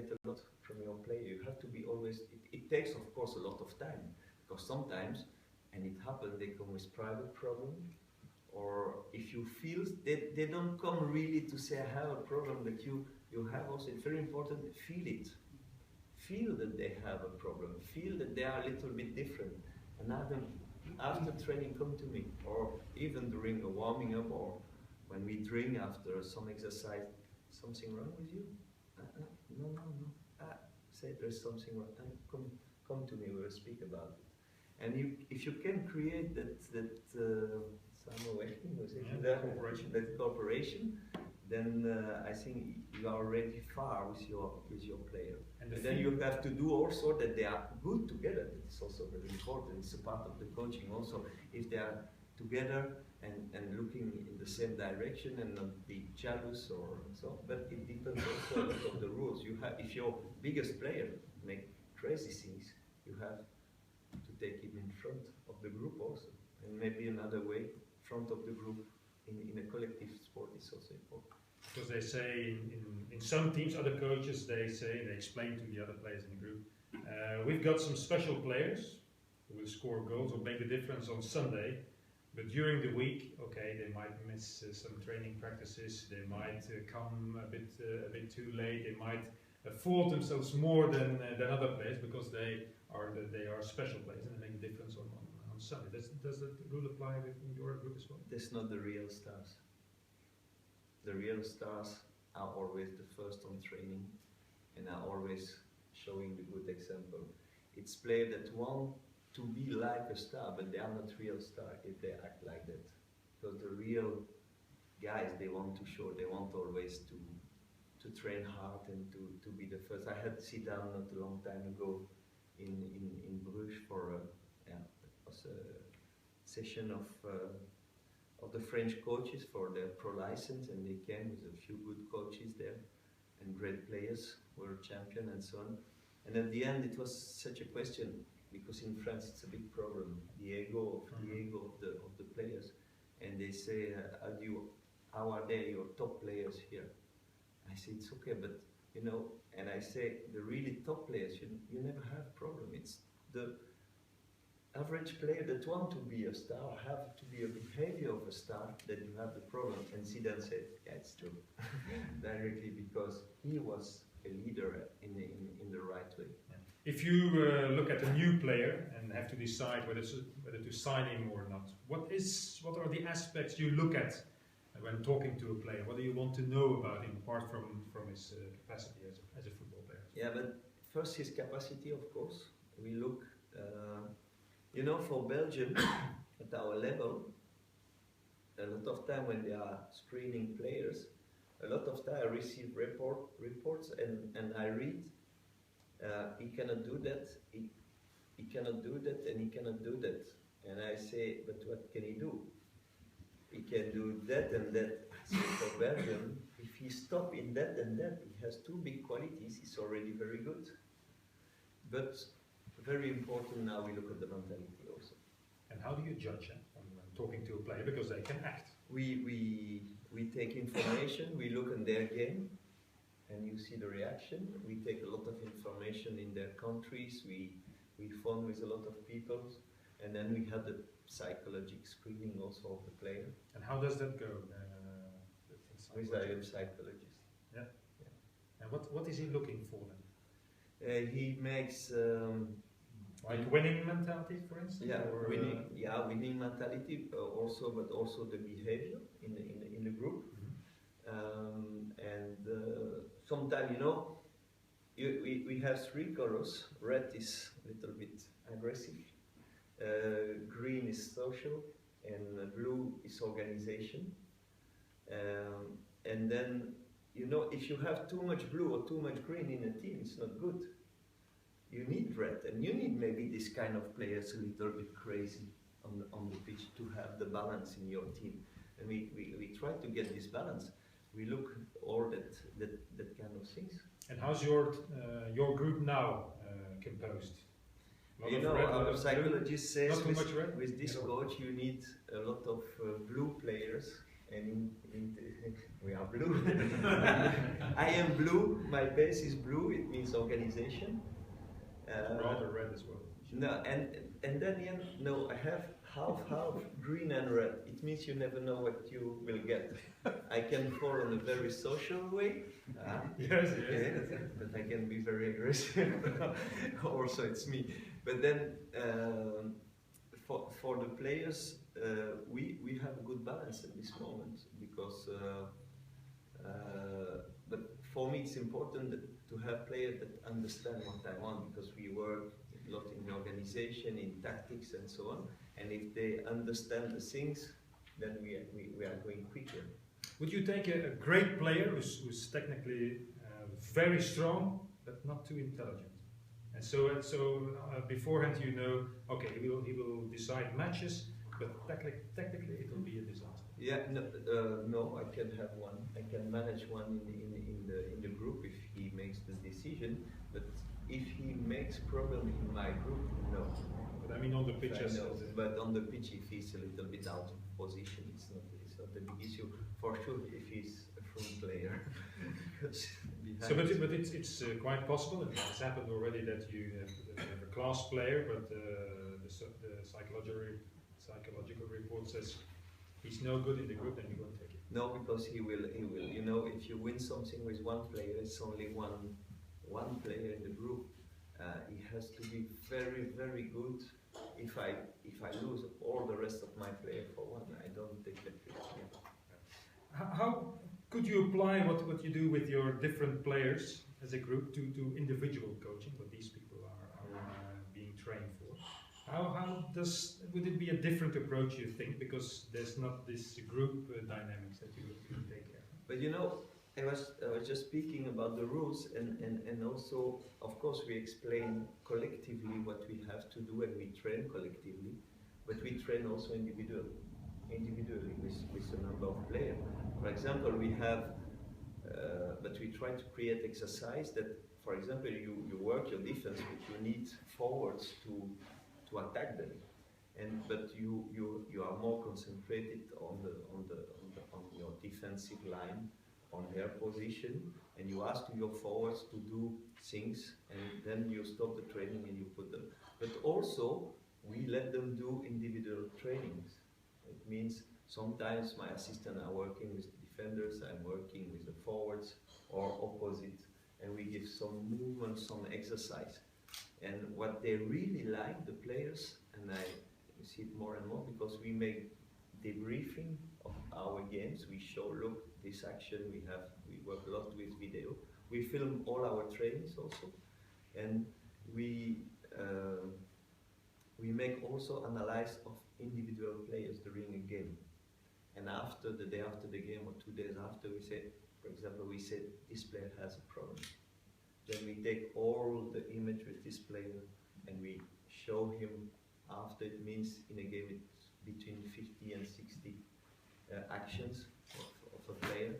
get a lot from your player. You have to be always, it takes of course a lot of time, because sometimes, and it happens, they come with private problem, or if you feel, they don't come really to say I have a problem, but you have also, it's very important, feel it. Feel that they have a problem, feel that they are a little bit different, and have them after training come to me, or even during a warming up, or when we drink after some exercise. Something wrong with you? No. Say there's something wrong. Come to me. We will speak about it. And if you can create that cooperation, then I think you are already far with your player. And then you have to do also that they are good together. It's also very important. It's a part of the coaching also. If they are together and looking in the same direction and not be jealous or so. But it depends also a lot of the rules. You have, if your biggest player make crazy things, you have to take him in front of the group also. And maybe another way, front of the group in a collective sport is also important. Because they say in some teams, other coaches, they explain to the other players in the group, we've got some special players who will score goals or make the difference on Sunday. But during the week, okay, they might miss some training practices. They might come a bit too late. They might fault themselves more than other players because they are special players and they make a difference on Sunday. Does that rule apply within your group as well? That's not the real stars. The real stars are always the first on training and are always showing the good example. It's players that want to be like a star, but they are not real stars if they act like that. Because the real guys, they want to show, they want always to train hard and to be the first. I had Zidane not a long time ago in Bruges for it was a session of the French coaches for their pro license, and they came with a few good coaches there and great players, world champion and so on. And at the end, it was such a question. Because in France it's a big problem, the ego of the players, and they say, how are they your top players here? I say it's okay, but you know, and I say the really top players, you never have problem. It's the average player that want to be a star have to be a behavior of a star that you have the problem. And Zidane said, yeah, it's true, directly, because he was a leader in the right way. If you look at a new player and have to decide whether to sign him or not, what are the aspects you look at when talking to a player? What do you want to know about him apart from his capacity as a football player? Yeah, but first his capacity, of course. We look, you know, for Belgium at our level, a lot of time when they are screening players, a lot of time I receive reports and I read. He cannot do that, he cannot do that, and he cannot do that. And I say, but what can he do? He can do that and that. So for Belgium, if he stops in that and that, he has two big qualities, he's already very good. But very important now, we look at the mentality also. And how do you judge when talking to a player? Because they can act. We take information, we look in their game, and you see the reaction. We take a lot of information in their countries, we phone with a lot of people, and then we have the psychological screening also of the player. And how does that go? With a psychologist. Yeah. And what is he looking for then? He makes like winning mentality, for instance. Yeah, winning mentality also, but also the behavior in the group. And sometimes, you know, we have three colors. Red is a little bit aggressive, green is social, and blue is organization. And then, you know, if you have too much blue or too much green in a team, it's not good. You need red, and you need maybe this kind of players a little bit crazy on the pitch to have the balance in your team. And we try to get this balance. We look all that kind of things. And how's your group now composed? You know, our psychologist says with this coach you need a lot of blue players and we are blue. I am blue. My base is blue. It means organization. Rather red as well. No, and then Ian, no, I have half green and red. It means you never know what you will get. I can fall in a very social way. Yes. But I can be very aggressive. Also, it's me. But then for the players, we have a good balance at this moment because. But for me, it's important to have players that understand what I want because we work a lot in organization, in tactics, and so on. And if they understand the things, then we are going quicker. Would you take a great player who's technically very strong but not too intelligent? And so beforehand you know, okay, he will decide matches, but technically it will be a disaster. Yeah, no, I can have one. I can manage one in the group if he makes the decision. But if he makes problem in my group, no. But I mean on the pitch, but on the pitch, if he's a little bit out of position, it's not a big issue. For sure, if he's a front player. So, but it's quite possible. It's happened already that you have a class player, but the psychological report says he's no good in the group, then you won't take it. No, because he will. You know, if you win something with one player, it's only one player in the group. He has to be very, very good. If I lose all the rest of my player for one, I don't take that risk. Yeah. How could you apply what you do with your different players as a group to individual coaching, what these people are being trained for? Would it be a different approach, you think, because there's not this group dynamics that you take care of? But you know, I was just speaking about the rules, and also, of course, we explain collectively what we have to do, and we train collectively, but we train also individually with a number of players. For example, we have, but we try to create exercise that, for example, you work your defense, but you need forwards to attack them, but you are more concentrated on your defensive line, on their position, and you ask your forwards to do things, and then you stop the training and you put them. But also, we let them do individual trainings. It means sometimes my assistant are working with defenders, I'm working with the forwards, or opposite, and we give some movement, some exercise. And what they really like, the players, and I see it more and more, because we make debriefing of our games. We show, look, this action we work a lot with video. We film all our trainings also, and we make also analysis of individual players during a game. And after the day after the game or 2 days after, we say, for example, we said this player has a problem. Then we take all the image with this player and we show him after. It means in a game it's between 50 and 60 actions of a player,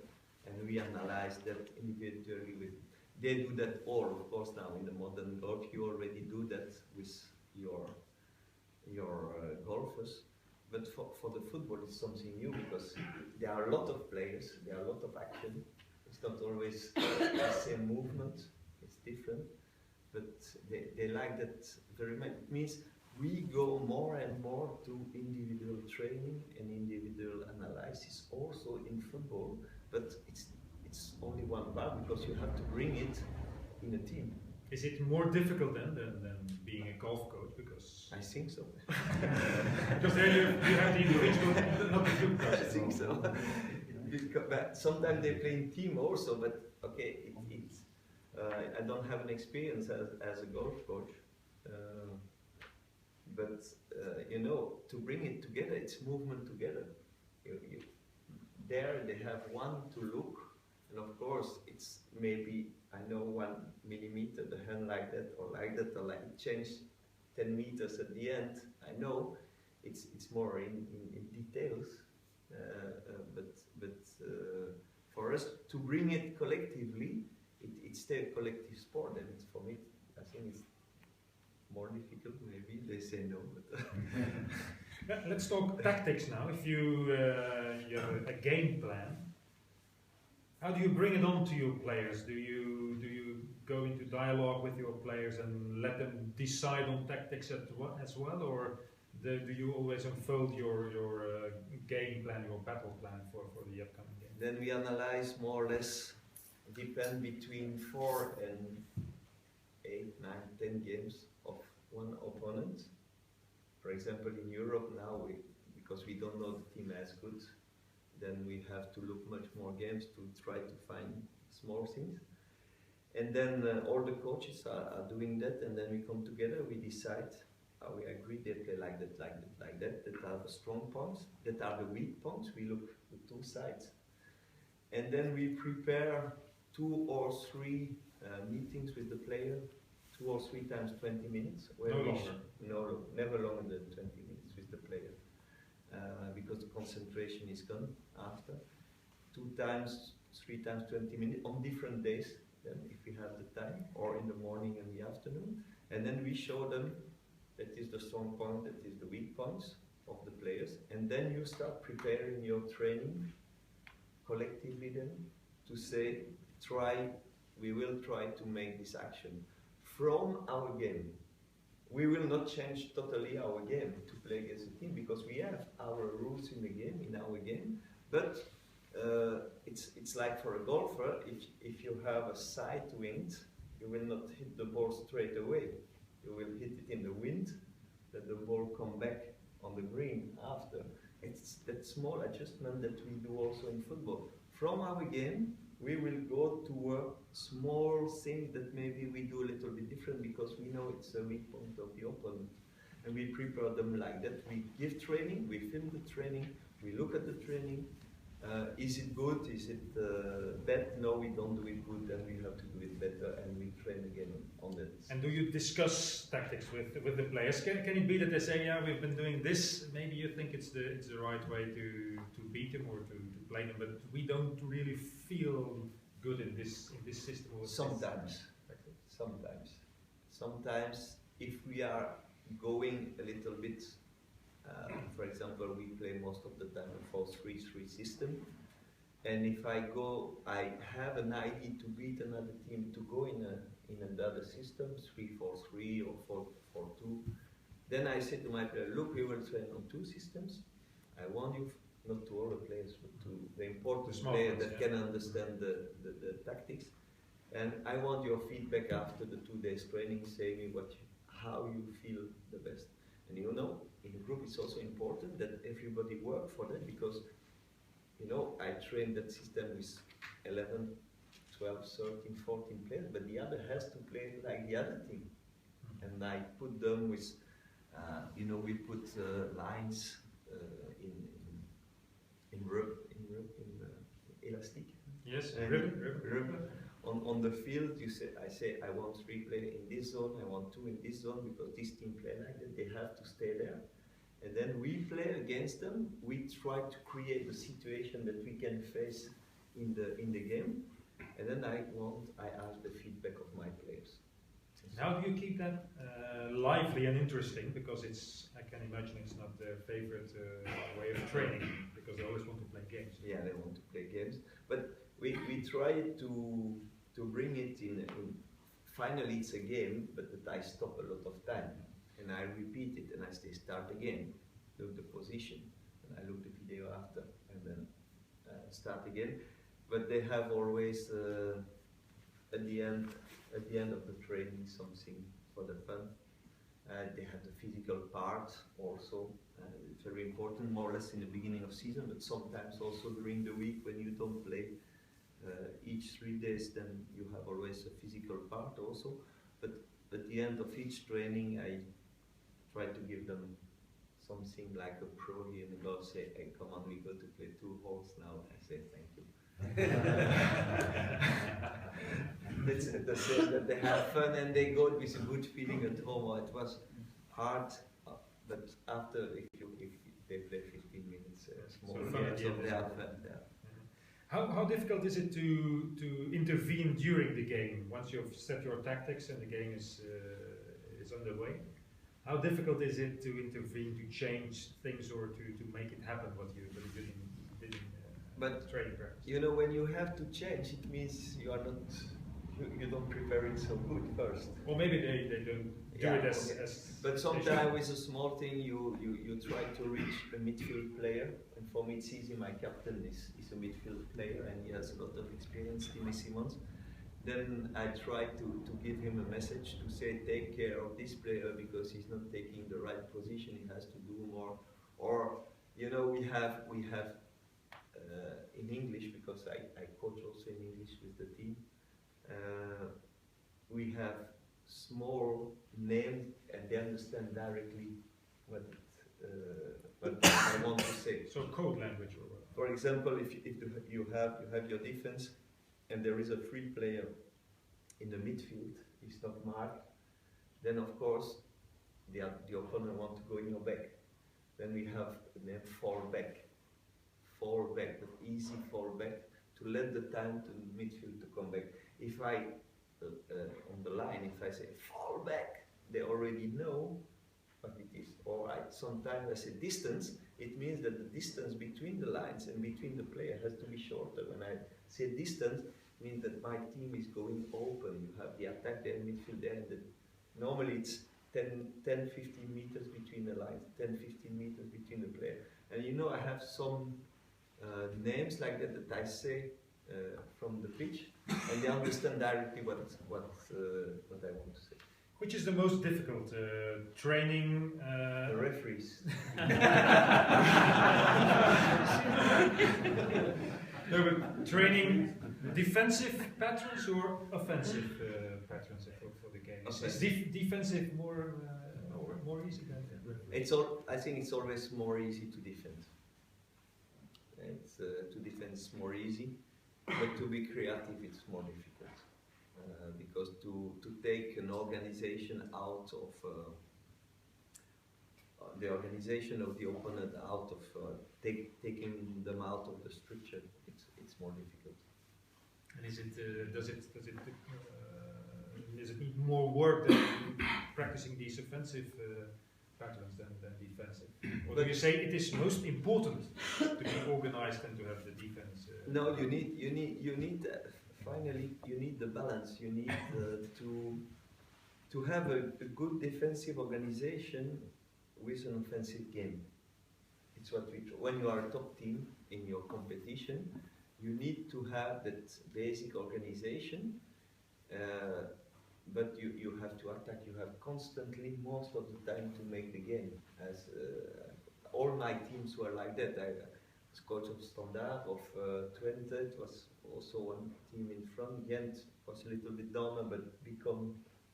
and we analyze that individually. They do that all, of course, now in the modern golf. You already do that with your golfers. But for the football, it's something new because there are a lot of players, there are a lot of action. It's not always the same movement. It's different, but they like that very much. It means we go more and more to individual training and individual analysis also in football, but it's only one part because you have to bring it in a team. Is it more difficult then than being a golf coach? Because I think so. Because there you have the individual, not the group. I think so. Sometimes they play in team also, but okay, I don't have an experience as a golf coach, but you know, to bring it together, it's movement together. There they have one to look, and of course it's maybe, I know 1 millimeter, the hand like that, or like it changed 10 meters at the end. I know it's more in details, but for us to bring it collectively, it's still a collective sport, and it's, for me, I think it's more difficult. Maybe they say no, but Let's talk tactics now. If you have a game plan, how do you bring it on to your players? Do you go into dialogue with your players and let them decide on tactics as well, or do you always unfold your game plan, your battle plan for the upcoming game? Then we analyze more or less, depend between 4 and 8, 9, 10 games of one opponent. For example, in Europe now, because we don't know the team as good, then we have to look much more games to try to find small things. And then all the coaches are doing that, and then we come together, we decide, we agree they play like that, that are the strong points, that are the weak points. We look at 2 sides. And then we prepare 2 or 3 meetings with the player, 2 or 3 times 20 minutes. No longer? No, never longer than 20 minutes with the player. Because the concentration is gone after. 2 times, 3 times 20 minutes on different days, then if we have the time, or in the morning and the afternoon. And then we show them that is the strong point, that is the weak points of the players. And then you start preparing your training collectively then to say, we will try to make this action from our game. We will not change totally our game to play against the team, because we have our rules in the game, in our game. But it's like for a golfer, if you have a side wind, you will not hit the ball straight away. You will hit it in the wind, that the ball come back on the green after. It's that small adjustment that we do also in football. From our game, we will go to a small thing that maybe we do a little bit different, because we know it's a weak point of the opponent. And we prepare them like that. We give training, we film the training, we look at the training. Is it good? Is it bad? No, we don't do it good, then we have to do it better, and we train again on that. And do you discuss tactics with the players? Can it be that they say, yeah, we've been doing this, maybe you think it's the right way to beat them or to play them, but we don't really feel good in this system? Sometimes, if we are going a little bit, for example, we play most of the time a 4-3-3 system, and if I have an idea to beat another team to go in another system, 3-4-3 or 4-4-2, then I say to my player, look, we will train on 2 systems. I want you, not to all the players, but to the important player that can understand the tactics. And I want your feedback after the 2 days training, saying how you feel the best. And you know, in a group it's also important that everybody work for that, because you know, I train that system with 11, 12, 13, 14 players, but the other has to play like the other team. And I put them with, you know, we put lines in elastic. Yes, ribbon. On the field, I say I want 3 players in this zone, I want 2 in this zone, because this team play like that, they have to stay there. And then we play against them, we try to create a situation that we can face in the game, and then I ask the feedback of my players. How do you keep that lively and interesting? Because I can imagine it's not their favorite way of training, because they always want to play games. Yeah, they want to play games, but we try to bring it in. Finally, it's a game, but that I stop a lot of time, and I repeat it, and I say start again, look the position, and I look the video after, and then start again. But they have always at the end of the training something for the fun. They have the physical part also. It's very important, more or less in the beginning of season, but sometimes also during the week when you don't play. Each 3 days, then you have always a physical part also. But at the end of each training, I try to give them something like a pro game, and they'll say, hey, come on, we go to play 2 holes now. I say, thank you. It's the same, that they have fun and they go with a good feeling at home. Oh, it was hard, but after, if they play 15 minutes, small games, so they have fun there. How difficult is it to intervene during the game once you've set your tactics and the game is underway? How difficult is it to intervene, to change things, or to make it happen? What you did in But training practice. you know, when you have to change, it means you are not, you don't prepare it so good first. Or maybe they don't do Yeah, it as, okay. as But sometimes with a small thing, you try to reach a midfield player. And for me, it's easy. My captain is a midfield player and he has a lot of experience, Timmy Simons. Then I try to give him a message to say, take care of this player because he's not taking the right position. He has to do more. Or, you know, we have in English, because I coach also in English with the team, we have small names and they understand directly what I want to say. So code language or what? For example, if you have your defense and there is a free player in the midfield, he's not marked, then of course the opponent want to go in your back. Then we have the name fall back, but easy fall back to let the time to the midfield to come back. If I on the line, if I say fall back, they already know what it is. Alright, sometimes I say distance, it means that the distance between the lines and between the player has to be shorter. When I say distance, it means that my team is going open. You have the attack there, midfield there, and normally it's 10-15 meters between the lines, 10-15 meters between the player. And you know, I have some names like that I say from the pitch, and they understand directly what I want to say. Which is the most difficult training? The referees. No, but training defensive patterns or offensive patterns for the game. Is defensive more easy than It's I think it's always more easy to defend. It's to defend is more easy, but to be creative it's more difficult. Because to take an organization out of the organization of the opponent out of taking them out of the structure, it's more difficult. And is it need more work than practicing these offensive patterns than defensive? Or do you say it is most important to be organized and to have the defense? No, you need. Finally, you need the balance. You need to have a good defensive organization with an offensive game. It's what we. When you are a top team in your competition, you need to have that basic organization. But you have to attack. You have constantly, most of the time, to make the game. As all my teams were like that. I was coach of Standard, of Twente. It was also one team in front. Ghent was a little bit down, but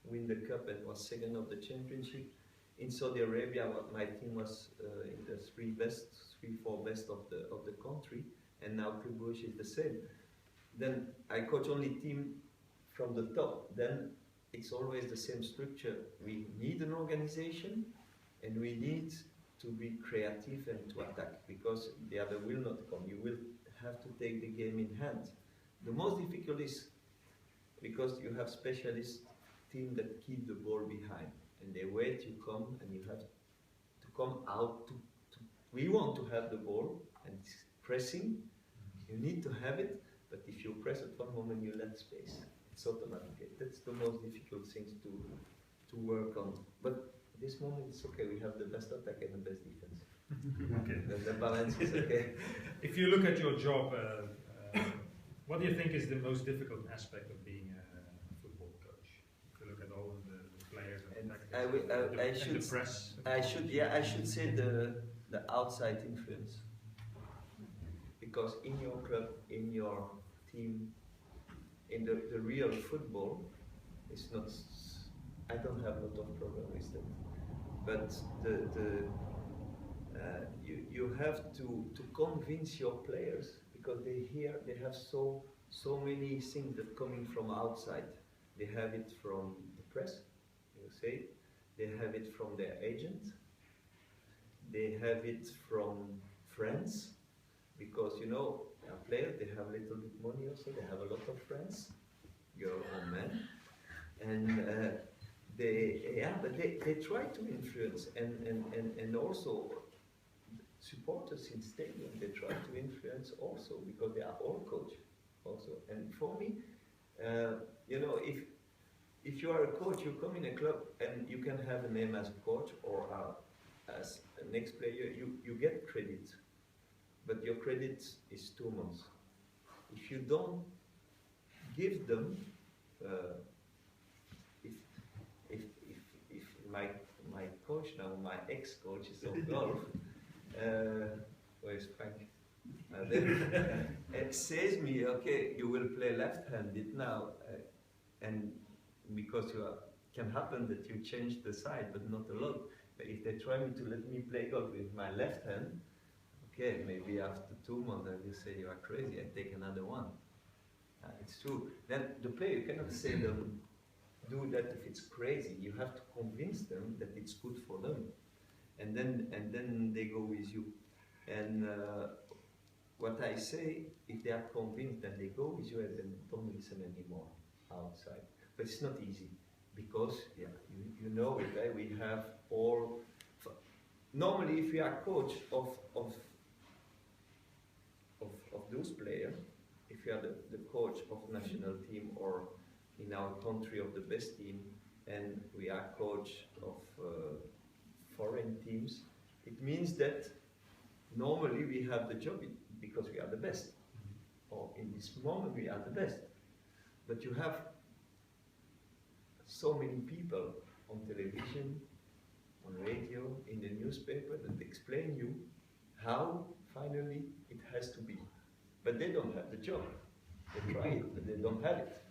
win the cup and was second of the championship. In Saudi Arabia, my team was in the 3-4 best of the country, and now Club Brugge is the same. Then I coach only team from the top. Then it's always the same structure. We need an organization, and we need to be creative and to attack, because the other will not come. You will have to take the game in hand. The most difficult is because you have specialist team that keep the ball behind, and they wait you come, and you have to come out. We want to have the ball and pressing. You need to have it, but if you press at one moment, you let space. It's automatic. That's the most difficult things to work on. But at this moment, it's okay. We have the best attack and the best defense. Okay. The balance is okay. If you look at your job, what do you think is the most difficult aspect of being a football coach? If you look at all of the players and the press. I should say the outside influence. Because in your club, in your team, in the real football, it's not. I don't have a lot of problem with that. But you have to convince your players, because they have so many things that coming from outside. They have it from the press, you say. They have it from their agent. They have it from friends, because you know, players, they have a little bit money also. They have a lot of friends. Your own man, and they try to influence, and also supporters in stadium, they try to influence also, because they are all coach also. And for me, you know, if you are a coach, you come in a club and you can have a name as a coach or as an ex-player, you get credit, but your credit is 2 months. If you don't give them, if my coach now, my ex-coach is on golf, where's Frank? It says me, okay, you will play left-handed now, and because can happen that you change the side, but not a lot. But if they try to let me play golf with my left hand, okay, maybe after 2 months I will say you are crazy, I take another one. It's true. Then the player, you cannot say them do that if it's crazy. You have to convince them that it's good for them, and then they go with you. And what I say, if they are convinced, then they go with you, and then don't listen anymore outside. But it's not easy, because you know it. Eh? We have all. Normally, if you are coach of those players, if you are the coach of national team, or in our country of the best team, and we are coach of foreign teams, it means that normally we have the job because we are the best, or in this moment we are the best. But you have so many people on television, on radio, in the newspaper that explain you how finally it has to be. But they don't have the job. They try it, but they don't have it.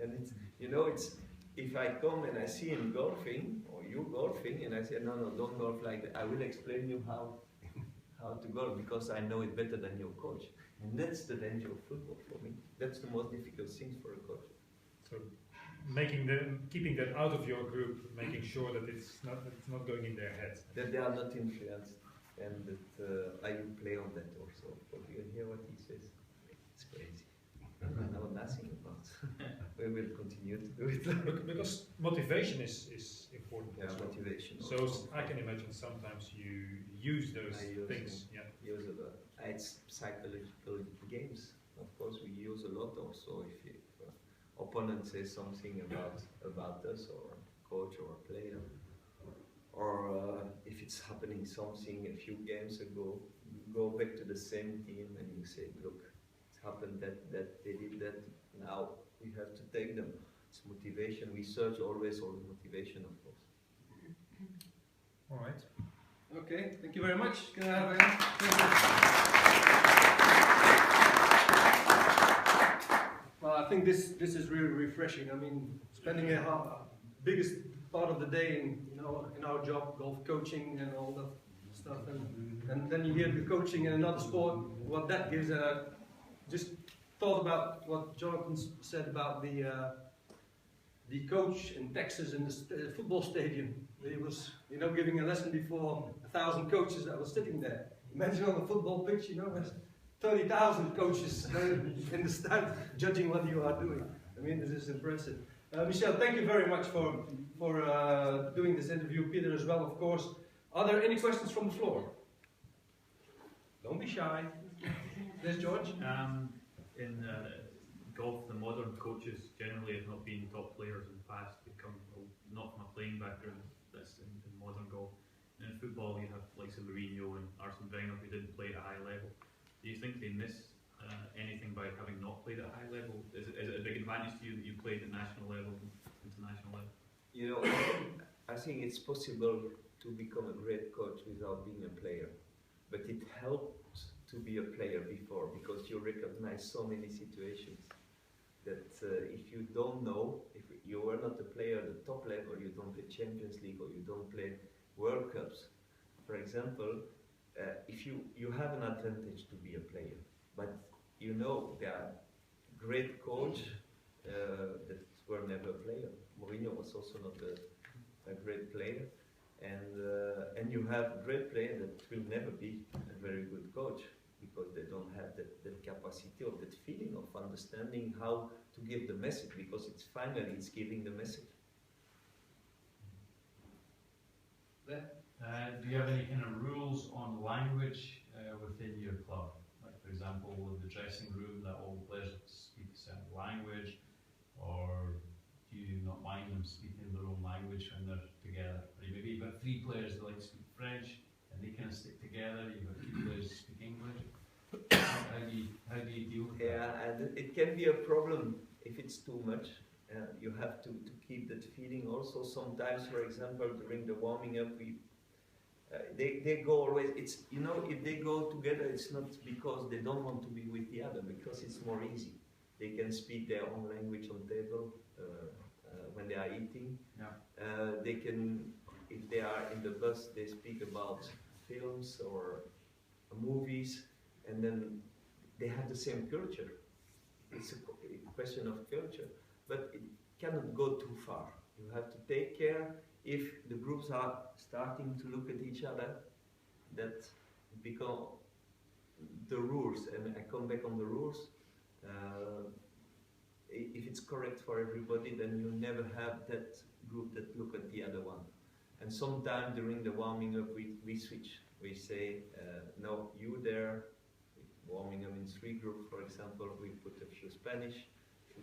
And it's, you know, it's, if I come and I see him golfing, or you golfing, and I say, no, don't golf like that, I will explain you how to golf, because I know it better than your coach. And that's the danger of football for me. That's the most difficult thing for a coach. So keeping that out of your group, making sure that it's not going in their heads. That they are not influenced, and that I will play on that also. But you hear what he says? It's crazy. I know nothing about. We will continue to do it. Because motivation is important. Yeah, also. motivation. So I can imagine sometimes you use those things. Use a lot. It's psychological games. Of course, we use a lot also. If opponent says something about us, or coach or a player, or if it's happening something a few games ago, you go back to the same team and you say, look, it's happened that they did that. Now we have to take them. It's motivation. We search always all the motivation, of course. All right. Okay, thank you very much. Can I have Well, I think this is really refreshing. I mean, spending biggest part of the day in our job, golf coaching and all that stuff, and then you hear the coaching in another sport, what that gives. Just thought about what Jonathan said about the coach in Texas in the football stadium. He was, giving a lesson before 1,000 coaches that were sitting there. Imagine on the football pitch, there's 30,000 coaches in the stand judging what you are doing. I mean, this is impressive. Michel, thank you very much for doing this interview. Peter as well, of course. Are there any questions from the floor? Don't be shy. Yes, George? In golf, the modern coaches generally have not been top players in the past. They come not from a playing background. That's in modern golf. And in football, you have like Mourinho and Arsene Wenger who didn't play at a high level. Do you think they miss anything by having not played at a high level? Is it a big advantage to you that you played at national level and international level? I think it's possible to become a great coach without being a player, but it helps to be a player before, because you recognize so many situations that if you don't know, if you are not a player at the top level, you don't play Champions League or you don't play World Cups, for example, if you have an advantage to be a player, but there are great coach that were never a player. Mourinho was also not a great player, and you have great players that will never be a very good coach, because they don't have that capacity or that feeling of understanding how to give the message, because it's giving the message. Do you have any kind of rules on language within your club? Like, for example, in the dressing room, that all the players have to speak a certain language, or do you not mind them speaking their own language when they're together? Or maybe you've got 3 players that like to speak French, and they kind of stick together. You've got 2 players that speak English. How do you deal with that? Yeah, and it can be a problem if it's too much. You have to keep that feeling also. Sometimes, for example, during the warming up, they go always, it's, you know, if they go together, it's not because they don't want to be with the other, because it's more easy. They can speak their own language on table when they are eating. Yeah. They can, if they are in the bus, they speak about films or movies, and then they have the same culture. It's a question of culture. But it cannot go too far. You have to take care if the groups are starting to look at each other, that become the rules. And I come back on the rules. If it's correct for everybody, then you never have that group that look at the other one. And sometimes during the warming up, we switch. We say, no, you there. Warming up in 3 groups, for example, we put a few Spanish,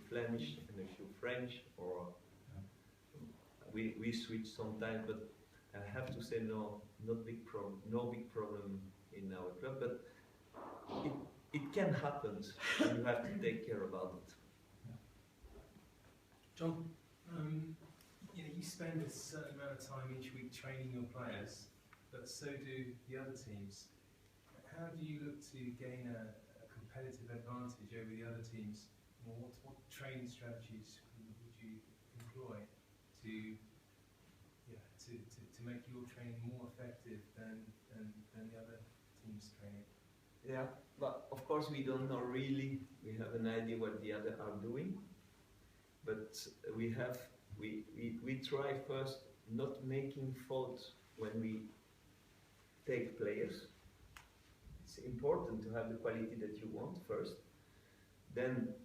Flemish and a few French, or we switch sometimes, but I have to say no big problem in our club, but it can happen, and you have to take care about it. John? You spend a certain amount of time each week training your players, but so do the other teams. How do you look to gain a competitive advantage over the other teams? What training strategies would you employ to make your training more effective than the other team's training? Yeah, but of course we don't know really. We have an idea what the other are doing, but we try first not making faults when we take players. It's important to have the quality that you want first. Then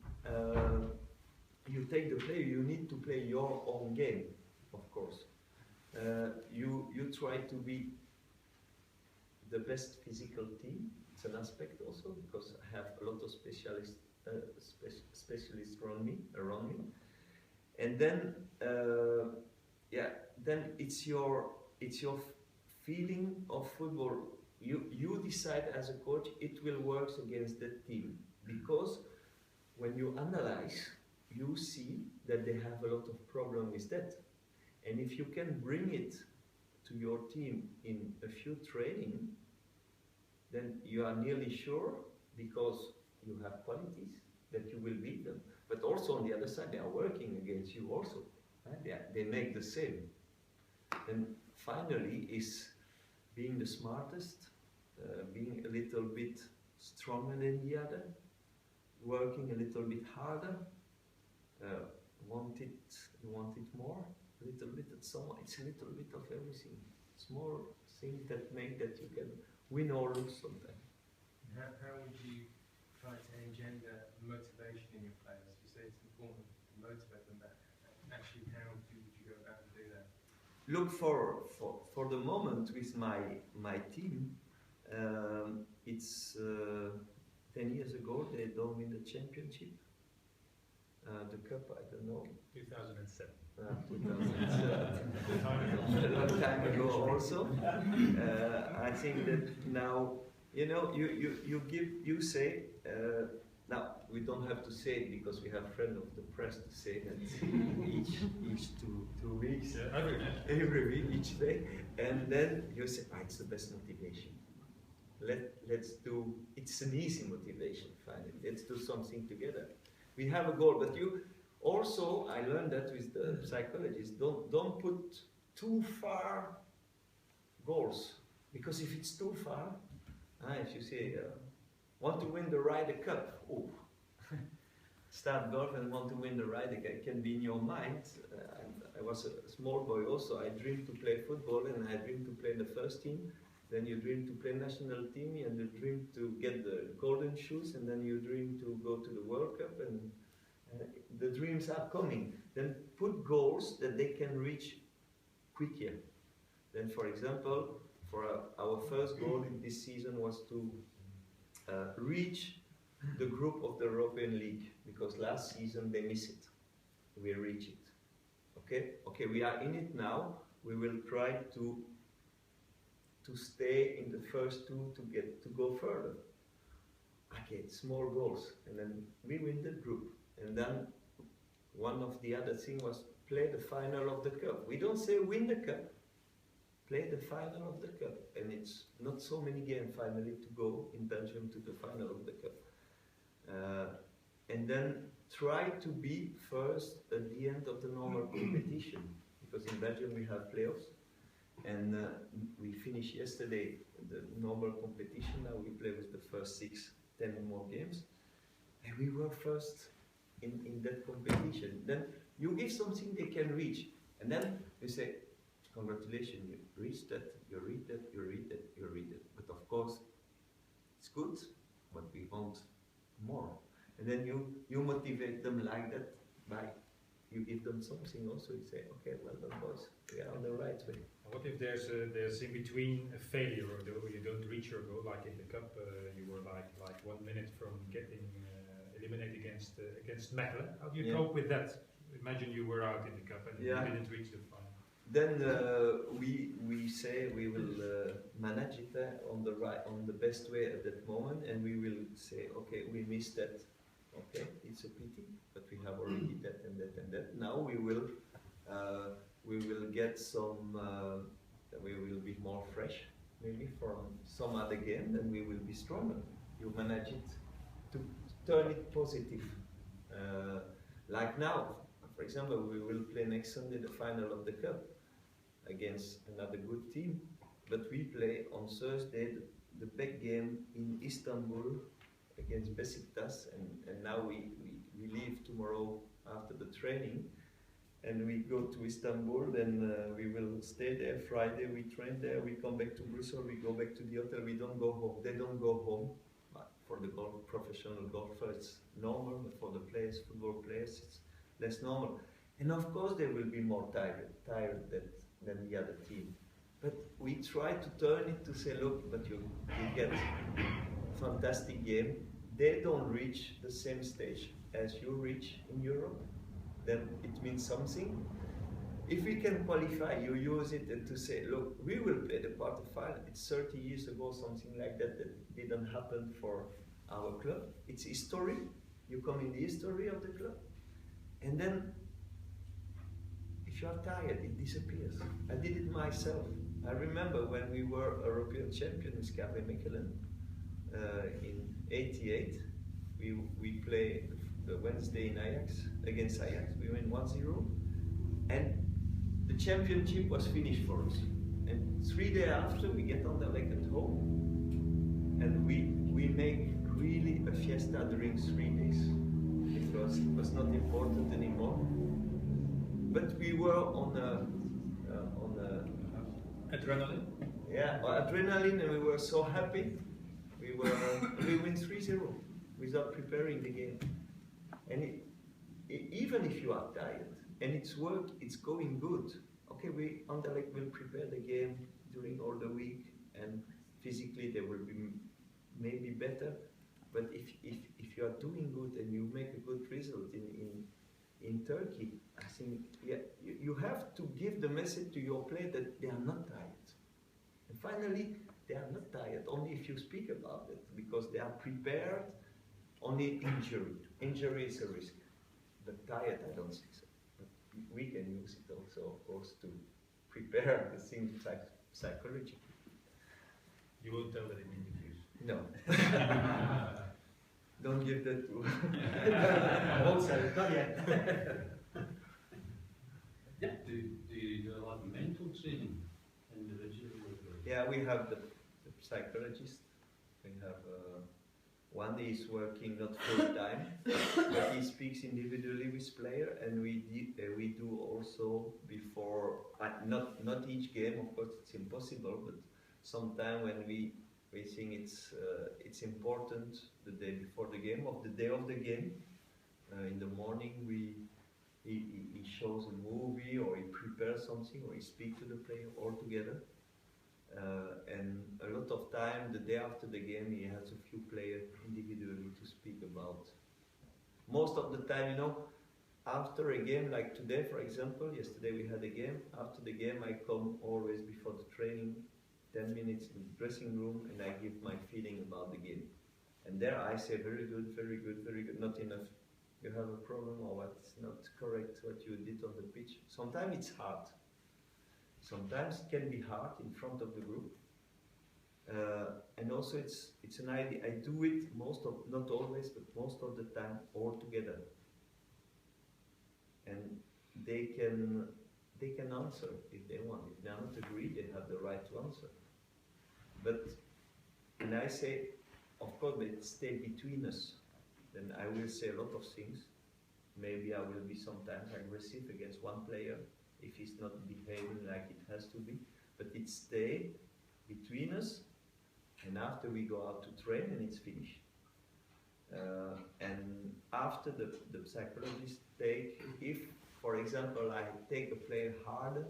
you take the player, you need to play your own game, of course. You try to be the best physical team. It's an aspect also, because I have a lot of specialists around me. And then, then it's your feeling of football. You decide as a coach, it will work against the team, because when you analyze, you see that they have a lot of problem with that. And if you can bring it to your team in a few training, then you are nearly sure, because you have qualities, that you will beat them. But also on the other side, they are working against you also. Right? They make the same. And finally is being the smartest, being a little bit stronger than the other, working a little bit harder, want it more, a little bit at some, it's a little bit of everything. Small things that make that you can win or lose sometimes. How would you try to engender motivation in your players? You say it's important to motivate them, but actually how would you go about and do that? Look, for the moment with my team, it's 10 years ago they don't win the championship. The cup, I don't know. 2007. 2007. A long time ago also. I think that now, you know, you say, now we don't have to say it because we have friends of the press to say that each two weeks, every week, each day, and then you say, it's the best motivation. Let's do, it's an easy motivation, finally. Let's do something together. We have a goal, but you also, I learned that with the psychologists, don't put too far goals, because if it's too far, if you say, want to win the Ryder Cup, start golf and want to win the Ryder Cup, it can be in your mind. I was a small boy also, I dreamed to play football and I dreamed to play in the first team. Then you dream to play national team, and you dream to get the golden shoes, and then you dream to go to the World Cup, and the dreams are coming. Then put goals that they can reach quicker. Then, for example, for our first goal in this season was to reach the group of the European League, because last season they missed it. We reach it. Okay, we are in it now. We will try to stay in the first two to go further. Okay, small goals, and then we win the group. And then one of the other thing was play the final of the cup. We don't say win the cup, play the final of the cup. And it's not so many games finally to go in Belgium to the final of the cup. And then try to be first at the end of the normal competition, because in Belgium we have playoffs, and we finished yesterday the normal competition. Now we play with the first 6-10 more games, and we were first in that competition. Then you give something they can reach, and then you say, congratulations, you reached that, you read that, you read that, you read it. But of course, it's good, but we want more. And then you motivate them like that by you give them something also. You say, okay, well done, boys, we are on the right way. What if there's in between a failure, or you don't reach your goal, like in the cup, you were like 1 minute from getting eliminated against Mechelen? How do you cope with that? Imagine you were out in the cup and you didn't reach the final. Then we say we will manage it on the best way at that moment, and we will say, okay, we missed that. Okay, it's a pity, but we have already that and that and that. Now we will get some. We will be more fresh, maybe from some other game, then we will be stronger. You manage it to turn it positive. Like now, for example, we will play next Sunday the final of the cup against another good team, but we play on Thursday the big game in Istanbul against Besiktas, and now we leave tomorrow after the training, and we go to Istanbul. Then we will stay there Friday, we train there, we come back to Brussels, we go back to the hotel, we don't go home. They don't go home. But for the professional golfer it's normal, but for the players, football players, it's less normal. And of course they will be more tired than the other team. But we try to turn it to say, look, but you get fantastic game. They don't reach the same stage as you reach in Europe, then it means something. If we can qualify, you use it and to say, look, we will play the quarterfinal. It's 30 years ago, something like that didn't happen for our club. It's history. You come in the history of the club. And then, if you are tired, it disappears. I did it myself. I remember when we were European champion with KV Mechelen in '88. We played the Wednesday in against Ajax. We win 1-0, and the championship was finished for us. And 3 days after, we get on the leg at home, and we make really a fiesta during 3 days. It was not important anymore. But we were on adrenaline. Yeah, adrenaline, and we were so happy. We win 3-0 without preparing the game. And even if you are tired and it's going good, okay, we Anderlecht will prepare the game during all the week, and physically they will be maybe better. But if you are doing good and you make a good result in Turkey, I think you have to give the message to your player that they are not tired. And finally, they are not tired only if you speak about it, because they are prepared. Only injury. Injury is a risk. But tired, I don't think so. But we can use it also, of course, to prepare the things psychologically. You won't tell that in interviews. No. Don't give that to. I won't say it, not yet. Do you do a lot of mental training individually? Yeah, we have the psychologist. We have one is working not full time, but he speaks individually with player, and we do also before not each game, of course it's impossible, but sometime when we think it's important the day before the game, or the day of the game, in the morning he shows a movie, or he prepares something, or he speaks to the player all together. And a lot of time, the day after the game, he has a few players individually to speak about. Most of the time, you know, after a game like today, for example, yesterday we had a game. After the game, I come always before the training, 10 minutes in the dressing room, and I give my feeling about the game. And there I say, very good, very good, very good, not enough. You have a problem, or what's not correct, what you did on the pitch. Sometimes it's hard. Sometimes it can be hard in front of the group. And also it's an idea. I do it not always, but most of the time all together. And they can answer if they want. If they are not agree, they have the right to answer. But when I say, of course, they stay between us, then I will say a lot of things. Maybe I will be sometimes aggressive against one player if he's not behaving like it has to be. But it stays between us, and after we go out to train, and it's finished. And after the psychologist take, if, for example, I take a player harder,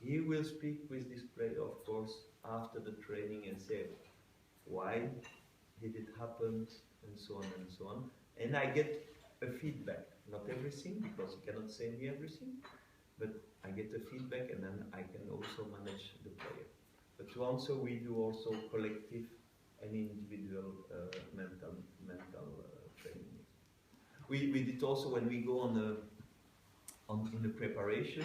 he will speak with this player, of course, after the training and say, why did it happen, and so on and so on. And I get a feedback, not everything, because you cannot say me everything, but I get a feedback, and then I can also manage the player. But also we do also collective and individual mental training. We did also when we go in the preparation.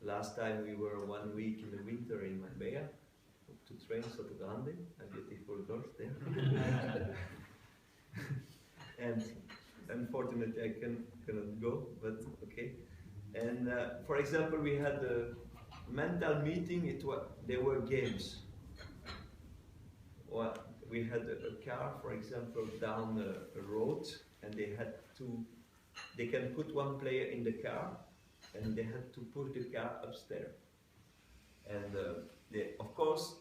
Last time we were 1 week in the winter in Marbella to train Soto Grande, a beautiful golf there. And unfortunately I cannot go, but okay. And for example, we had a mental meeting. There were games. Well, we had a car, for example, down a road, and they can put one player in the car, and they had to push the car upstairs. And of course,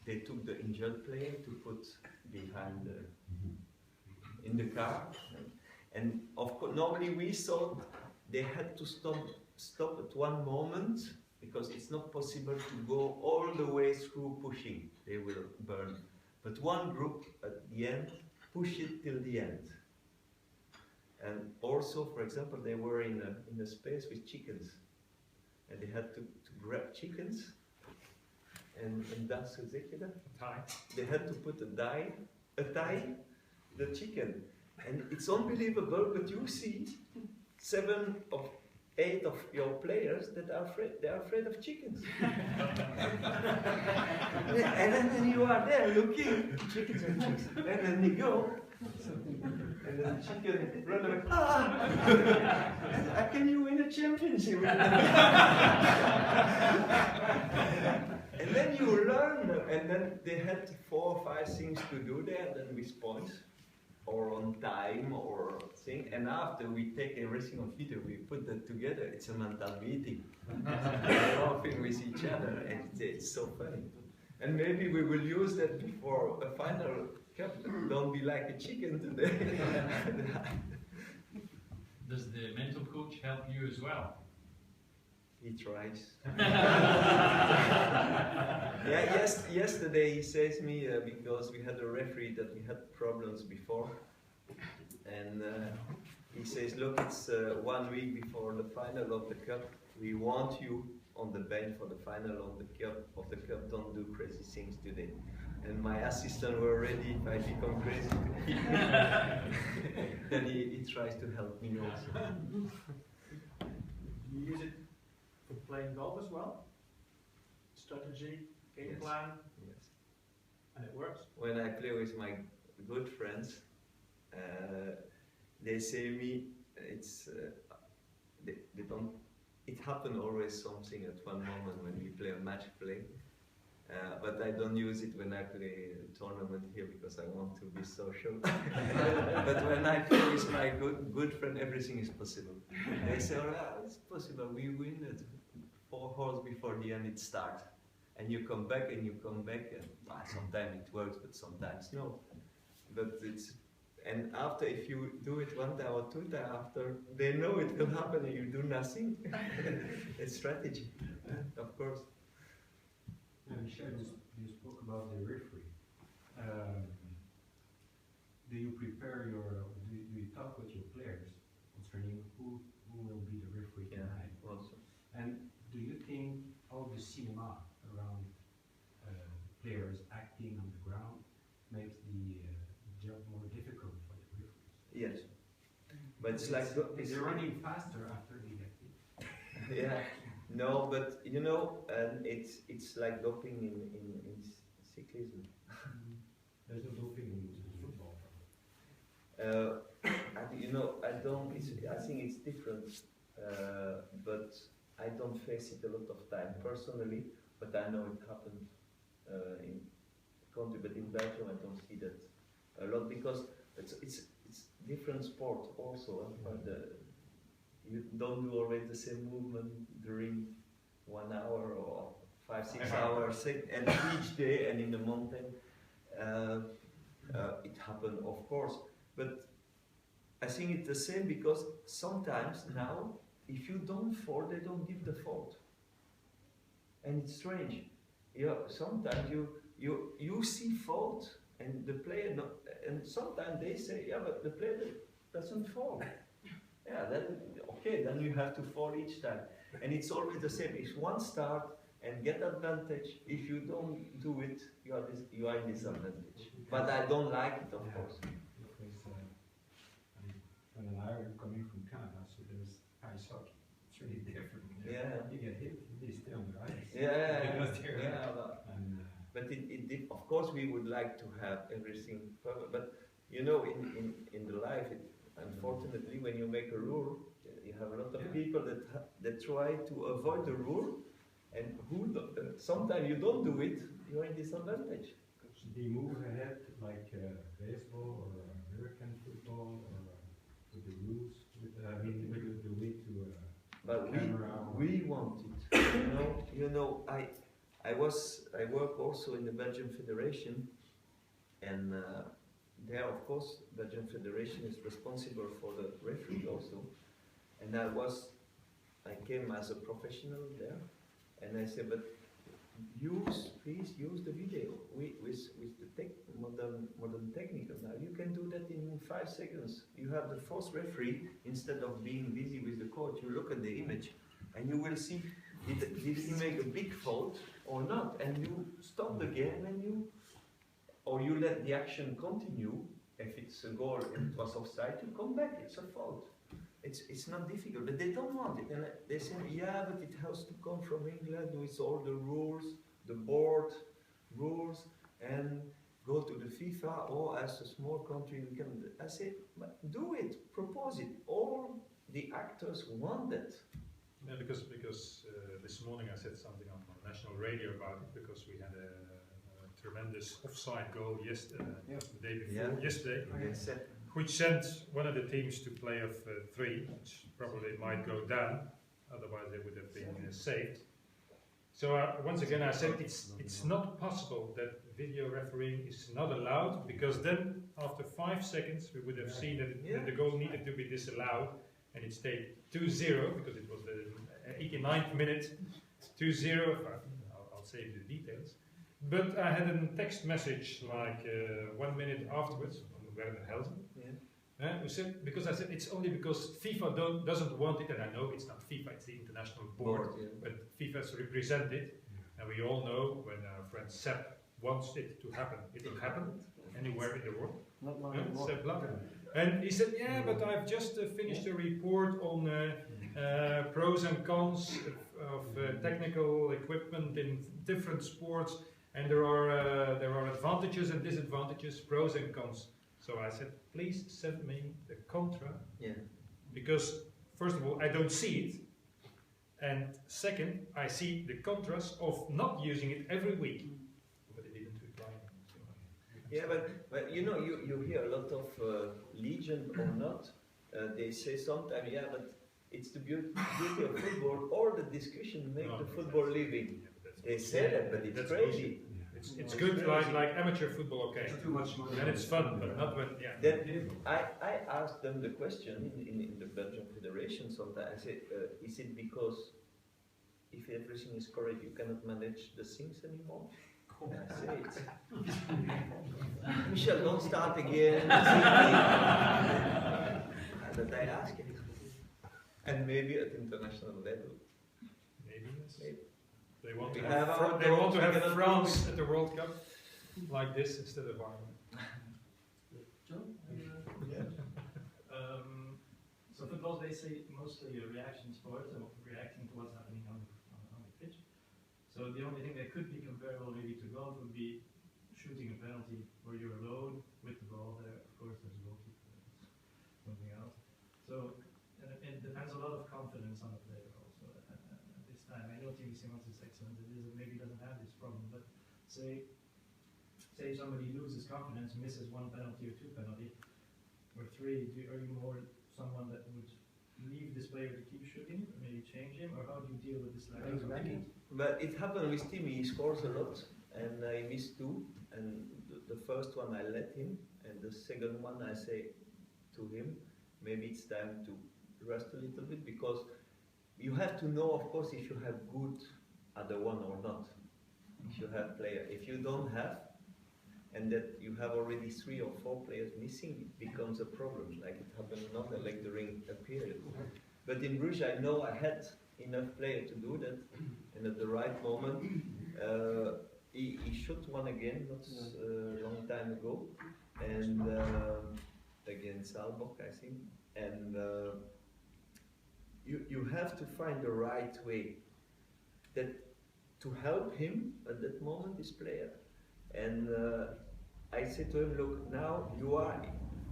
they took the injured player to put behind in the car. And of course, normally we thought they had to stop at one moment, because it's not possible to go all the way through pushing. They will burn. But one group at the end pushed it till the end. And also, for example, they were in a space with chickens, and they had to grab chickens, and that's exactly that. They had to put a tie the chicken, and it's unbelievable. But you see, 7 of 8 of your players that are afraid. They are afraid of chickens. And then you are there looking, chickens and chickens, and then you go. And then the chicken run away. Can you win a championship? And then you learn, and then they had 4 or 5 things to do there, and then with points, or on time, or thing. And after we take everything on video, we put that together. It's a mental meeting. We're laughing with each other, and it's so funny. And maybe we will use that before a final cup. Don't be like a chicken today. Does the mental coach help you as well? He tries. Yesterday he says me, because we had a referee that we had problems before, and he says, look, it's 1 week before the final of the cup. We want you on the bench for the final of the cup. Don't do crazy things today. And my assistant were ready if I become crazy. Then he tries to help me also. You use it for playing golf as well? Strategy, game plan? Yes. And it works? When I play with my good friends, they say me, they don't. It happens always something at one moment when we play a match play, but I don't use it when I play a tournament here because I want to be social. But when I play with my good friend, everything is possible. They say, oh, it's possible, we win it 4 holes before the end it starts. And you come back and sometimes it works, but sometimes no. But and after, if you do it 1 time or 2 times after, they know it will happen and you do nothing. It's strategy, of course. Michel, you spoke about the referee. Do you prepare do you talk with your players concerning who will be the referee tonight? Also. And do you think all the cinema around players acting on the ground makes the job more difficult for the referees? Yes. But it's like They're running faster after they get hit. yeah. No, but you know, it's like doping in cyclism. There's no doping in football. You know, I think it's different, but I don't face it a lot of time personally. But I know it happened in country, but in Belgium I don't see that a lot because it's different sport also. You don't do always the same movement during 1 hour or 5-6 hours, and each day and in the mountain. It happened, of course, but I think it's the same because sometimes now, if you don't fall, they don't give the fault, and it's strange. Yeah, sometimes you see fault, and the player not, and sometimes they say, yeah, but the player doesn't fall. Yeah, then okay, then you have to fall each time, and it's always the same. If one start and get advantage, if you don't do it, you are in disadvantage. But I don't like it, of course. Because Fran and I are coming from Canada, so there's ice hockey. It's really different. Yeah. You get hit, they stay on the ice. Yeah. Because they're And, but of course, we would like to have everything perfect. But you know, in the life, unfortunately, when you make a rule, you have a lot of people that try to avoid the rule, and sometimes you don't do it, you are in disadvantage. They move ahead like baseball or American football or with the rules, with the way to but camera. we want it. You know, I work also in the Belgian Federation, and there, of course, Belgian Federation is responsible for the referee also, and I came as a professional there, and I said, but please use the video with the modern technical. Now you can do that in 5 seconds. You have the fourth referee, instead of being busy with the coach, you look at the image and you will see did he make a big fault or not, and you stop the game and you let the action continue. If it's a goal and it was offside, you come back, it's a fault. It's not difficult, but they don't want it. And they say, yeah, but it has to come from England with all the rules, the board rules, and go to the FIFA, or as a small country, we can. I say, do it, propose it. All the actors want that. Yeah, because this morning I said something on national radio about it, because we had a tremendous offside goal the day before, yesterday. Which sent one of the teams to play of 3, which probably might go down, otherwise they would have been saved. So once again I said it's not possible that video refereeing is not allowed, because then after 5 seconds we would have seen that the goal needed to be disallowed, and it stayed 2-0, because it was the 89th minute, 2-0, I'll save the details. But I had a text message like 1 minute afterwards from Werner Helsen. Who said, because I said it's only because FIFA doesn't want it, and I know it's not FIFA, it's the international board, but FIFA's represented, and we all know when our friend Sepp wants it to happen, it will happen anywhere in the world. Sepp Blatter. And he said, yeah, but I've just finished a report on pros and cons of technical equipment in different sports, and there are advantages and disadvantages, pros and cons. So I said, please send me the contra, because first of all, I don't see it, and second, I see the contras of not using it every week. But it didn't reply. Yeah, but you know, you hear a lot of legend or not. They say sometimes, yeah, but it's the beauty of football, or the discussion make the football living. They say that, but it's crazy. It's good, like amateur football, okay. It's too much money. And it's fun, but not when, Then I asked them the question in the Belgian Federation sometimes. I said, is it because if everything is correct, you cannot manage the things anymore. And I say it. Michel, don't start again. That I ask it. And maybe at international level. Maybe, yes. Maybe. They want to We have, have our they want to goals, we have cannot France at the World Cup like this instead of Ireland. John? So football is basically mostly a reaction sport, so reacting to what's happening on the pitch. So the only thing that could be comparable maybe to golf would be shooting a penalty where you're alone with the ball there. Of course, there's a goalkeeper, something else. So it depends a lot of confidence on the player also at this time. I know TVC Mons is excellent. Maybe doesn't have this problem, but say somebody loses confidence, misses one penalty or two penalty or three. Are you more someone that would leave this player to keep shooting, or maybe change him, or how do you deal with this lack of confidence? But it happened with Tim. He scores a lot, and I missed two. And the first one I let him, and the second one I say to him, maybe it's time to rest a little bit, because you have to know, of course, if you have good other one or not. If you have player, if you don't have, and that you have already 3 or 4 players missing, it becomes a problem, like it happened in Anderlecht during a period. But in Bruges, I know I had enough players to do that, and at the right moment, he shot one again, not a long time ago, and against Saalbach, I think. And you have to find the right way that to help him at that moment, this player. And I said to him, look, now you are,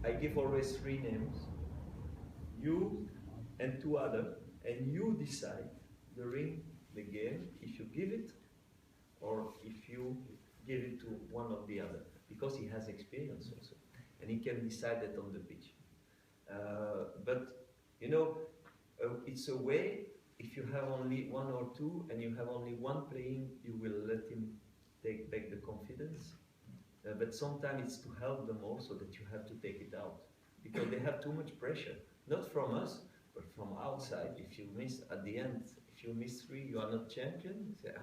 I give always 3 names, you and 2 others, and you decide during the game if you give it or if you give it to one of the other, because he has experience also, and he can decide that on the pitch. But you know, it's a way. If you have only 1 or 2 and you have only one playing, you will let him take back the confidence. But sometimes it's to help them also that you have to take it out, because they have too much pressure, not from us, but from outside. If you miss at the end, if you miss 3, you are not champion. You say,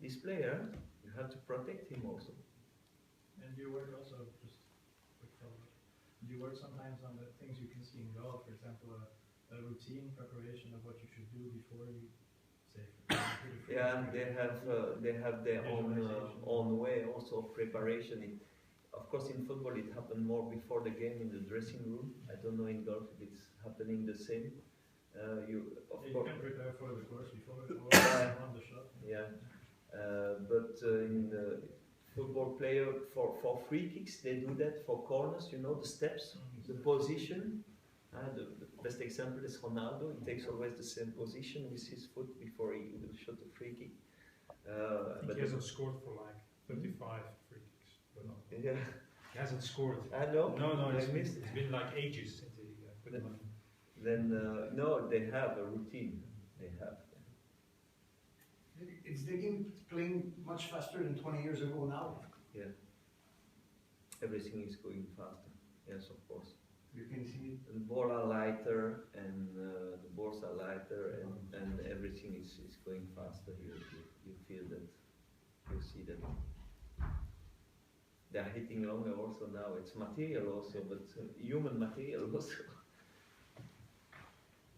this player, you have to protect him also. And do you work also, just quick follow-up, do you work sometimes on the things you can see in golf, for example, a routine preparation of what you should do before you say? Yeah, they have their own way also of preparation. Of course, in football it happened more before the game in the dressing room. I don't know in golf if it's happening the same. You can prepare for the course before or on the shot. Yeah, but in the football player for free kicks they do that. For corners, you know, the steps, the position. The best example is Ronaldo. He takes always the same position with his foot before he will shoot a free kick. But he hasn't scored for like 35 free kicks. But no. Yeah. He hasn't scored. I know. No, I missed it. It's been like ages since he put them on. Then no, they have a routine. They have. Is the game playing much faster than 20 years ago now? Yeah. Everything is going faster. Yes, of course. You can see it. The balls are lighter, and the balls are lighter, and everything is going faster. You feel that. You see that. They are hitting longer also now. It's material also, but human material also.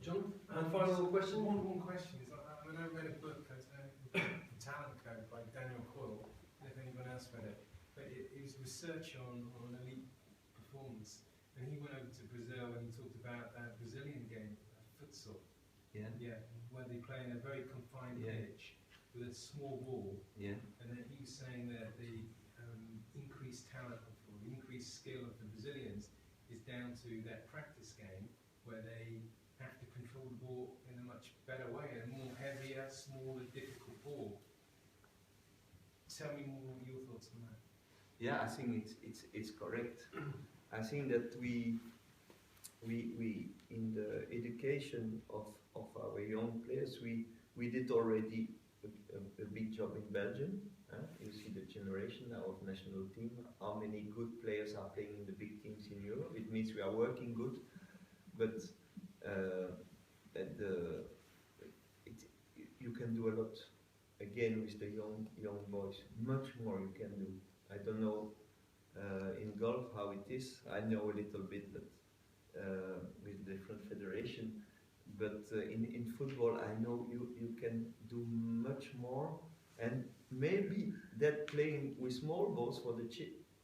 John, final question? One question is, I read a book, Talent Code by Daniel Coyle, if anyone else read it, but it was research on elite performance, and he went over to Brazil and he talked about that Brazilian game, futsal. Yeah. Yeah, where they play in a very confined pitch with a small ball. Yeah. And then he was saying that the increased talent or the increased skill of the Brazilians is down to that practice game where they have to control the ball in a much better way, a more heavier, smaller, difficult ball. Tell me more your thoughts on that. Yeah, I think it's correct. I think that we in the education of our young players, we did already a big job in Belgium. You see the generation now of national team, how many good players are playing in the big teams in Europe. It means we are working good, but you can do a lot. Again, with the young boys, much more you can do. I don't know in golf how it is. I know a little bit, but with different federation. But in football, I know you can do much more. And maybe that playing with small balls for the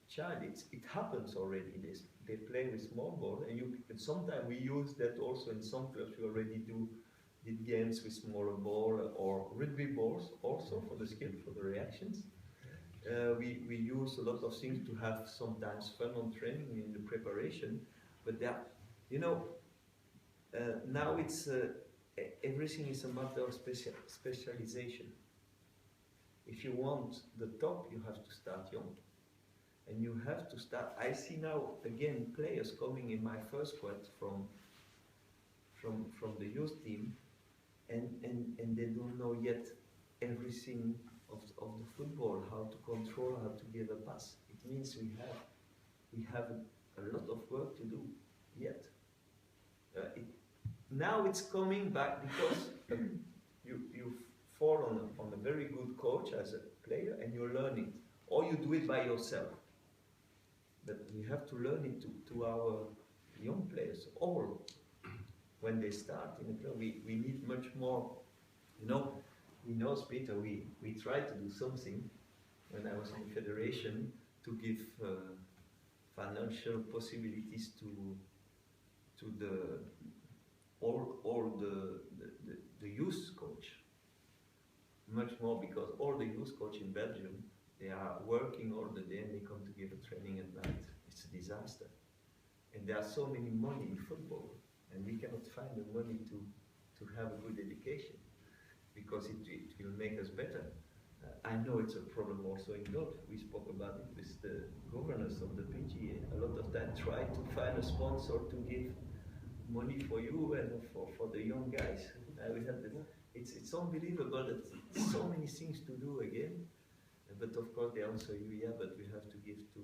child, it happens already. They play with small ball, and sometimes we use that also in some clubs. We already did games with smaller ball or rugby balls also for the skill, for the reactions. We use a lot of things to have sometimes fun on training in the preparation, but that, you know, now it's everything is a matter of specialization. If you want the top, you have to start young. And you have to start. I see now again players coming in my first squad from the youth team, and they don't know yet everything of the football, how to control, how to give a pass. It means we have a lot of work to do yet. Now it's coming back because you fall on a very good coach as a player and you learn it, or you do it by yourself. But we have to learn it to our young players, or when they start in the club, we need much more. You know, he knows Peter, we try to do something when I was in the federation to give financial possibilities to all the youth coach. Much more, because all the youth coach in Belgium, they are working all the day and they come to give a training at night. It's a disaster. And there are so many money in football, and we cannot find the money to have a good education, because it will make us better. I know it's a problem also in golf. We spoke about it with the governors of the PGA. A lot of them try to find a sponsor to give money for you and for the young guys. We had this. It's unbelievable that so many things to do again. But of course they also, yeah, but we have to give to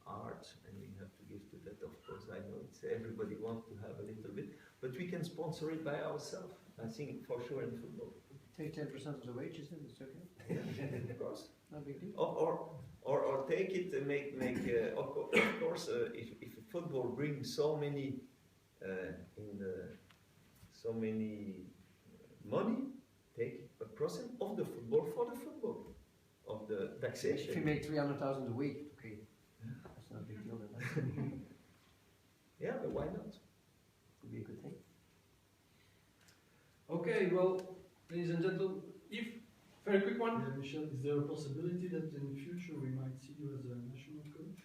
art and we have to give to that. Of course, I know everybody wants to have a little bit, but we can sponsor it by ourselves. I think for sure in football. Take 10% of the wages and it's okay. Yeah, of course. No big deal. Or take it and make of course if football brings so many so many money, take a percent of the football for the football, of the taxation. If you make 300,000 a week, okay, that's not a big deal. Then. Yeah, but why not? Could be a good thing. Okay, well, ladies and gentlemen, Yves, very quick one. Yeah, Michel, is there a possibility that in the future we might see you as a national coach?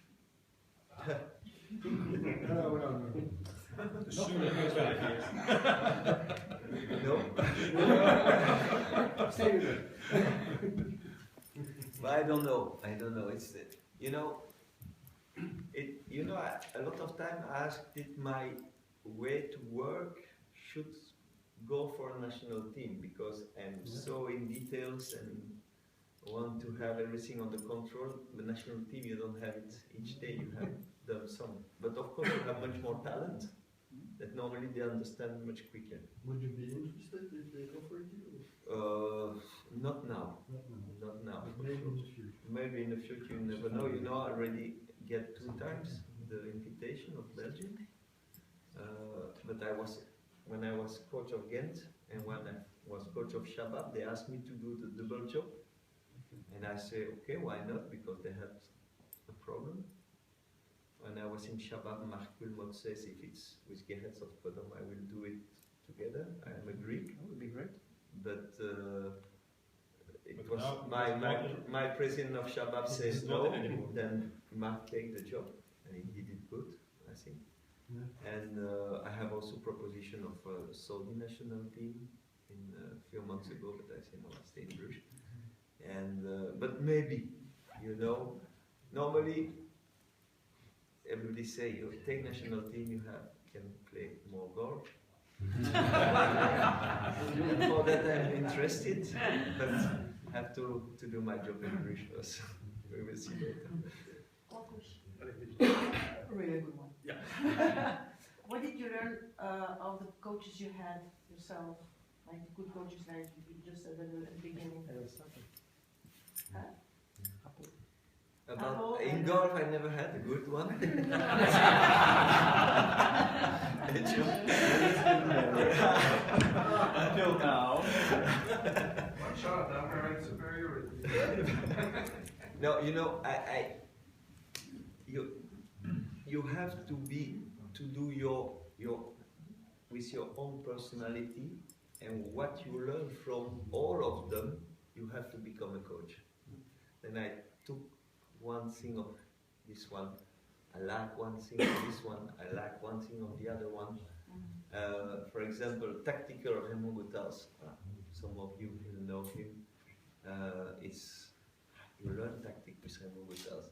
No. The sooner the better. No. Stay with it. But I don't know. It's you know, a lot of time I asked if my way to work should go for a national team, because I'm so in details and want to have everything under control. The national team, you don't have it each day. You have done some, but of course you have much more talent that normally they understand much quicker. Would you be interested if they offered you? Not now. Not now. Maybe in the future. Maybe in the future, you never know. You know, I already get 2 times the invitation of Belgium. But when I was coach of Ghent and when I was coach of Shabab, they asked me to do the double job. And I say, okay, why not? Because they had a problem. When I was in Shabab, Mark Wilmot says if it's with Gerrits of Preudhomme, I will do it together. I am a Greek. That would be great. But it But was now my president of Shabab says it's not no, anymore. then Mark take the job, and he did it good, I think. Yeah. And I have also proposition of a Saudi national team in a few months ago, but I say no, I stay in Bruges. And but maybe, you know, normally everybody say you take national team, you can play more golf. For that I'm interested, but have to do my job in English first. We will see later. Really good one. Yeah. What did you learn of the coaches you had yourself like the good coaches like you just said at the beginning. Huh? About in golf, I never had a good one. Until now. One shot, downright superiority. No, you know, you have to do your with your own personality, and what you learn from all of them, you have to become a coach. And I took one thing of this one, I like one thing of this one, I like one thing of the other one. For example, tactical Raymond Goethals. Some of you will know him. You learn tactic with Raymond Goethals.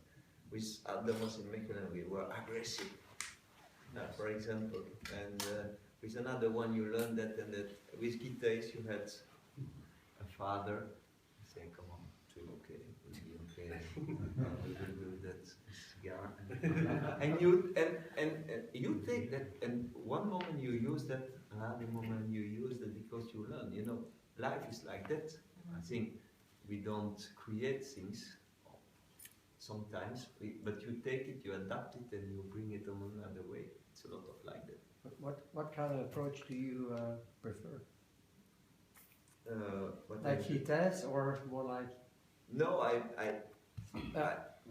With others in Michel, we were aggressive, for example. And with another one, you learn that, and that with Guitaïs, you had a father saying, "Come on, okay, we'll be okay. We'll do that cigar." And you take that, and one moment you use that, another moment you use that because you learn. You know, life is like that. I think we don't create things sometimes, but you take it, you adapt it, and you bring it on another way. It's a lot of like that. What kind of approach do you prefer? Like Guitaïs or more like? No,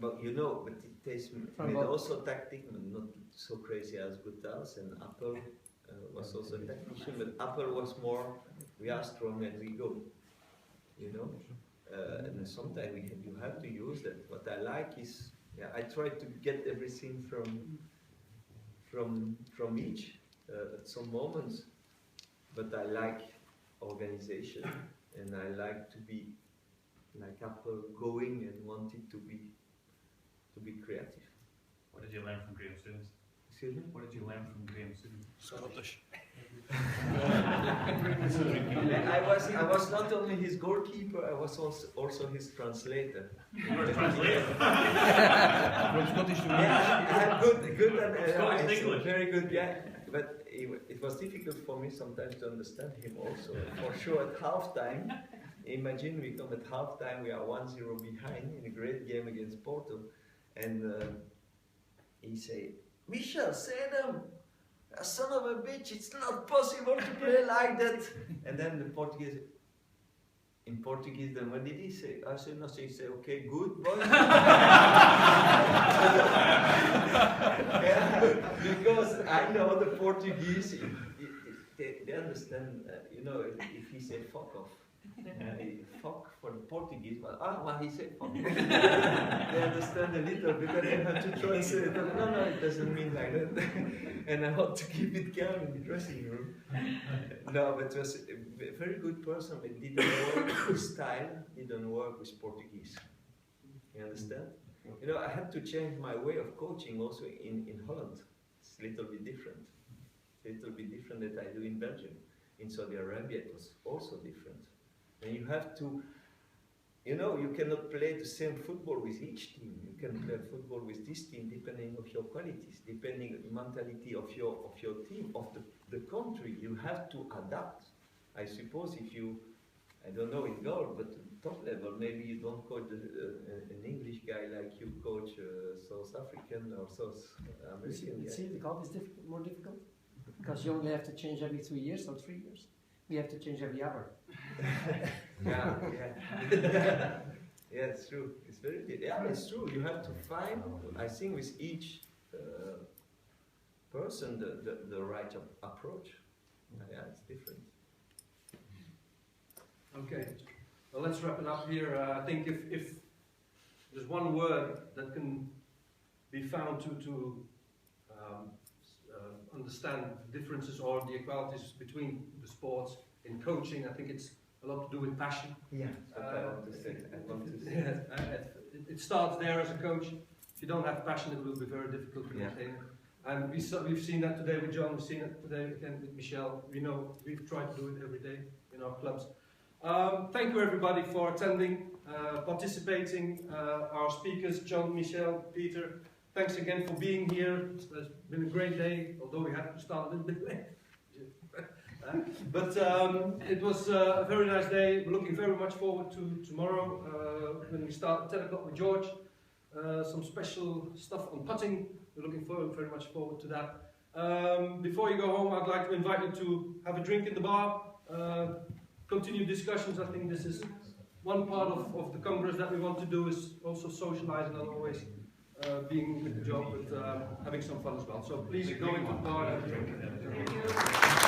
but you know, but it takes me also tactic, not so crazy as Goethals, and Apple was also a tactician, but Apple was more, we are strong and we go, you know. And sometimes you have to use that. What I like is, I try to get everything from each at some moments, but I like organization, and I like to be like Apple, going and wanting to be creative. What did you learn from Graham students? Excuse me? What did you learn from Graham students? Scottish. I was not only his goalkeeper, I was also his translator. You were a translator? From Scottish to English. Good, Scottish English. very good, yeah. But it was difficult for me sometimes to understand him also. For sure, at halftime, imagine we come at halftime, we are 1-0 behind in a great game against Porto, and he say, "Michel, say them! Son of a bitch, it's not possible to play like that." And then the Portuguese, in Portuguese, then what did he say? I said nothing. He said, "Okay, good, boys." Because I know the Portuguese, they understand, you know, if he said fuck off. Fuck for the Portuguese, but he said fuck. They understand a little bit, and they have to translate. No, it doesn't mean like that. And I want to keep it calm in the dressing room. No, but it was a very good person, but didn't work with style, didn't work with Portuguese. You understand? You know, I had to change my way of coaching also in Holland. It's a little bit different. It's a little bit different that I do in Belgium. In Saudi Arabia, it was also different. And you have to, you know, you cannot play the same football with each team. You can play football with this team depending of your qualities, depending on the mentality of your team, of the country. You have to adapt. I suppose if you, I don't know in golf, but at top level, maybe you don't coach an English guy like you coach South African or South American guy. See, the golf is more difficult because you only have to change every 2 years or 3 years. We have to change every hour. Yeah, it's true. It's very, it's true. You have to find, I think, with each person the right approach. Yeah, it's different. Okay, well, let's wrap it up here. I think if there's one word that can be found to understand the differences or the equalities between the sports in coaching, I think it's a lot to do with passion. Yeah, I want to say. It starts there as a coach. If you don't have passion, it will be very difficult to maintain. And we've seen that today with John. We've seen it today again with Michel. We know we've tried to do it every day in our clubs. Thank you everybody for attending, participating. Our speakers, John, Michel, Peter. Thanks again for being here. It's been a great day, although we had to start a little bit late. But it was a very nice day. We're looking very much forward to tomorrow when we start at 10 o'clock with George. Some special stuff on putting. We're looking very much forward to that. Before you go home, I'd like to invite you to have a drink in the bar, continue discussions. I think this is one part of the Congress that we want to do, is also socializing and always being with the job, but having some fun as well. So please go into the bar and drink. Thank you.